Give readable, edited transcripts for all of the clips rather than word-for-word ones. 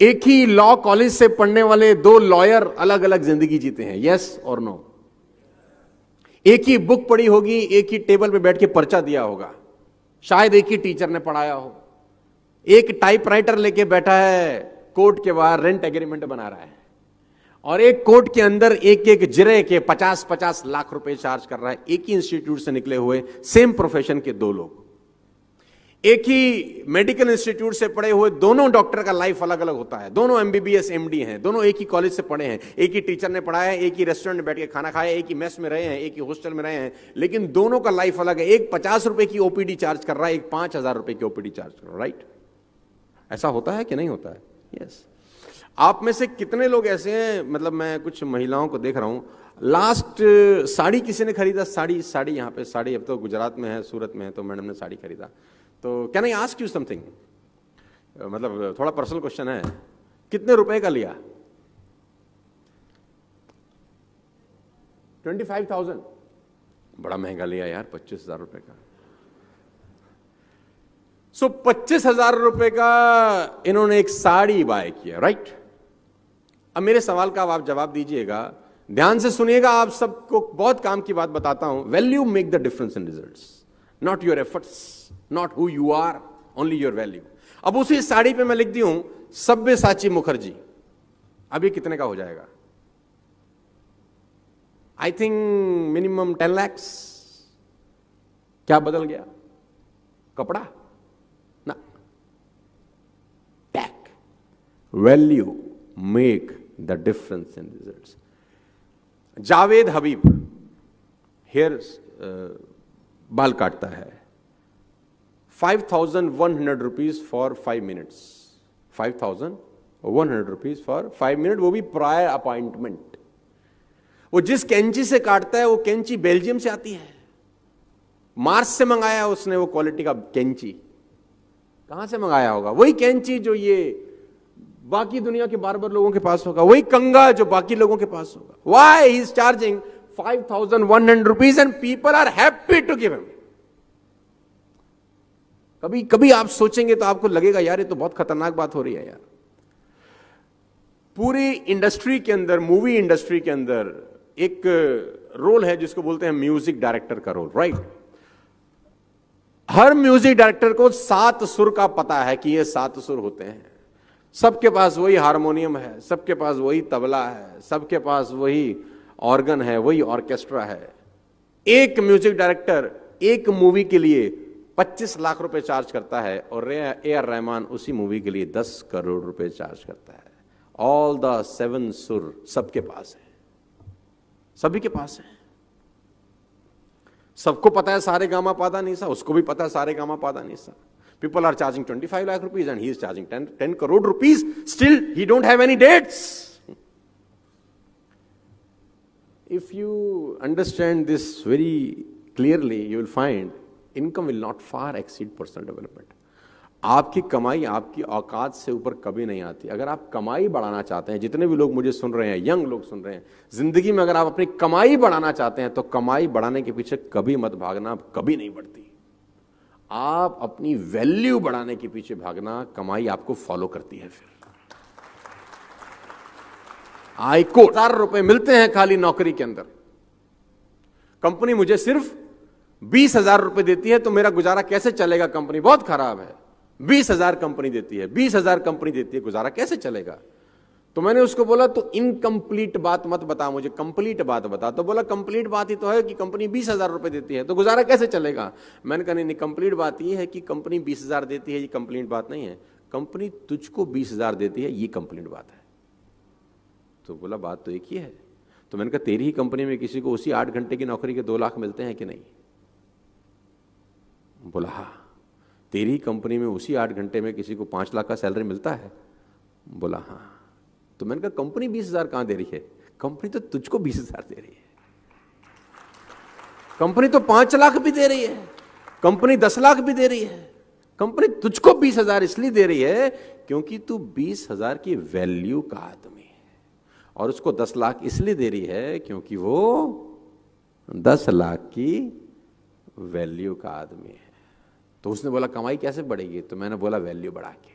एक ही law college से पढ़ने वाले दो लॉयर अलग अलग जिंदगी जीते हैं, यस और नो। एक ही बुक पढ़ी होगी, एक ही टेबल पे बैठ के पर्चा दिया होगा, शायद एक ही टीचर ने पढ़ाया हो। एक टाइपराइटर लेके बैठा है कोर्ट के बाहर, रेंट एग्रीमेंट बना रहा है, और एक कोर्ट के अंदर एक एक जिरे के 50-50 लाख रुपए चार्ज कर रहा है। एक ही इंस्टीट्यूट से निकले हुए सेम प्रोफेशन के दो लोग, एक ही मेडिकल इंस्टीट्यूट से पढ़े हुए दोनों डॉक्टर का लाइफ अलग अलग होता है। दोनों एमबीबीएस एमडी हैं, दोनों एक ही कॉलेज से पढ़े हैं, एक ही टीचर ने पढ़ाया है, एक ही रेस्टोरेंट में बैठ के खाना खाया, एक ही मेस में रहे हैं, एक ही हॉस्टल में रहे हैं, लेकिन दोनों का लाइफ अलग है। एक 50 रुपए की ओपीडी चार्ज कर रहा है, एक 5,000 रुपए की ओपीडी चार्ज कर रहा है, राइट? ऐसा होता है कि नहीं होता है? यस। आप में से कितने लोग ऐसे हैं, मतलब मैं कुछ महिलाओं को देख रहा हूं, लास्ट साड़ी किसी ने खरीदा, साड़ी यहाँ पे साड़ी, अब तो गुजरात में है, सूरत में है, तो मैडम ने साड़ी खरीदा। तो can I ask you something, मतलब थोड़ा पर्सनल क्वेश्चन है, कितने रुपए का लिया? 25,000? बड़ा महंगा लिया यार, 25,000 रुपए का। 25,000 रुपए का इन्होंने एक साड़ी बाय किया, राइट? अब मेरे सवाल का आप जवाब दीजिएगा, ध्यान से सुनिएगा, आप सबको बहुत काम की बात बताता हूं। Value make the difference in results, not your efforts, not who you are, only your value. अब उसी साड़ी पे मैं लिख दी हूं सब्यसाची मुखर्जी, अभी कितने का हो जाएगा? I think minimum 10 lakh. क्या बदल गया? कपड़ा ना, tag. Value make the difference in results. Javed Habib hair बाल काटता है, 5,100 rupees for 5 minutes. 5,100 rupees for 5 minute, वो भी प्रायर अपॉइंटमेंट। वो जिस कैंची से काटता है वो कैंची बेल्जियम से आती है, मार्स से मंगाया उसने वो क्वालिटी का कैंची। कहां से मंगाया होगा? वही कैंची जो ये बाकी दुनिया के बार्बर लोगों के पास होगा, वही कंगा जो बाकी लोगों के पास होगा। Why he is charging 5,100 rupees and people are happy to give him. कभी कभी आप सोचेंगे तो आपको लगेगा यार ये तो बहुत खतरनाक बात हो रही है यार। पूरी इंडस्ट्री के अंदर, मूवी इंडस्ट्री के अंदर एक रोल है जिसको बोलते हैं म्यूजिक डायरेक्टर का रोल, राइट? हर म्यूजिक डायरेक्टर को 7 सुर का पता है कि ये 7 सुर होते हैं। सबके पास वही हारमोनियम है, सबके पास वही तबला है, सबके पास वही ऑर्गन है, वही ऑर्केस्ट्रा है। एक म्यूजिक डायरेक्टर एक मूवी के लिए 25 लाख रुपए चार्ज करता है, और ए आर रहमान उसी मूवी के लिए 10 करोड़ रुपए चार्ज करता है। ऑल द 7 सुर सबके पास है, सभी के पास है। सबको पता है सारे गामा पादा निसा, उसको भी पता है सारे गामा पादा निसा। People are charging 25 lakh rupees and he is charging 10 crore rupees. Still, he don't have any dates. If you understand this very clearly, you will find income will not far exceed personal development. आपकी कमाई आपकी औकात से ऊपर कभी नहीं आती। अगर आप कमाई बढ़ाना चाहते हैं, जितने भी लोग मुझे सुन रहे हैं, यंग लोग सुन रहे हैं, जिंदगी में अगर आप अपनी कमाई बढ़ाना चाहते हैं तो कमाई बढ़ाने के पीछे कभी मत भागना, कभी नहीं बढ़ती। आप अपनी वैल्यू बढ़ाने के पीछे भागना, कमाई आपको फॉलो करती है। फिर आय को 1000 रुपए मिलते हैं खाली नौकरी के अंदर, कंपनी मुझे सिर्फ 20,000 रुपए देती है, तो मेरा गुजारा कैसे चलेगा? कंपनी बहुत खराब है, 20,000 कंपनी देती है, 20,000 कंपनी देती है, गुजारा कैसे चलेगा? तो मैंने उसको बोला तो इनकम्प्लीट बात मत बता मुझे, कंप्लीट बात बता। तो बोला कंप्लीट बात ही तो है कि कंपनी 20,000 रुपए देती है, तो गुजारा कैसे चलेगा? मैंने कहा नहीं, कंप्लीट बात ये है कि कंपनी 20,000 देती है, ये कंप्लीट बात नहीं है। कंपनी तुझको 20,000 देती है, ये कंप्लीट बात है। तो बोला बात तो एक ही है। तो मैंने कहा तेरी ही कंपनी में किसी को उसी 8 घंटे की नौकरी के 2 लाख मिलते हैं कि नहीं? बोला हाँ। तेरी कंपनी में उसी 8 घंटे में किसी को 5 लाख का सैलरी मिलता है? बोला हाँ। तो मैंने कहा कंपनी 20,000 कहां दे रही है? कंपनी तो तुझको 20,000 दे रही है। कंपनी तो 5 लाख भी दे रही है, कंपनी 10 लाख भी दे रही है। कंपनी तुझको 20,000 इसलिए दे रही है क्योंकि तू 20,000 की वैल्यू का आदमी है, और उसको 10 लाख इसलिए दे रही है क्योंकि वो 10 लाख की वैल्यू का आदमी है। तो उसने बोला कमाई कैसे बढ़ेगी? तो मैंने बोला वैल्यू बढ़ा के,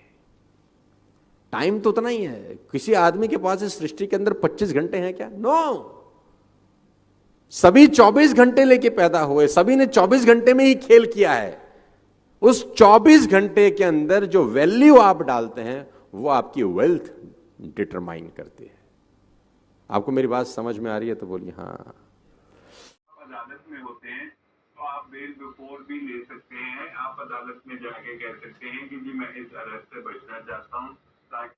टाइम तो उतना ही है। किसी आदमी के पास इस सृष्टि के अंदर 25 घंटे हैं क्या? नो। सभी 24 घंटे लेके पैदा हुए, सभी ने 24 घंटे में ही खेल किया है। उस 24 घंटे के अंदर जो वैल्यू आप डालते हैं वो आपकी वेल्थ डिटरमाइन करती है। आपको मेरी बात समझ में आ रही है तो बोलिए हाँ। अदालत में होते हैं तो आप बेल बिफोर भी ले सकते हैं। आप अदालत में जाके कह सकते हैं कि जी मैं इस अरेस्ट से बचना चाहता हूँ ताकि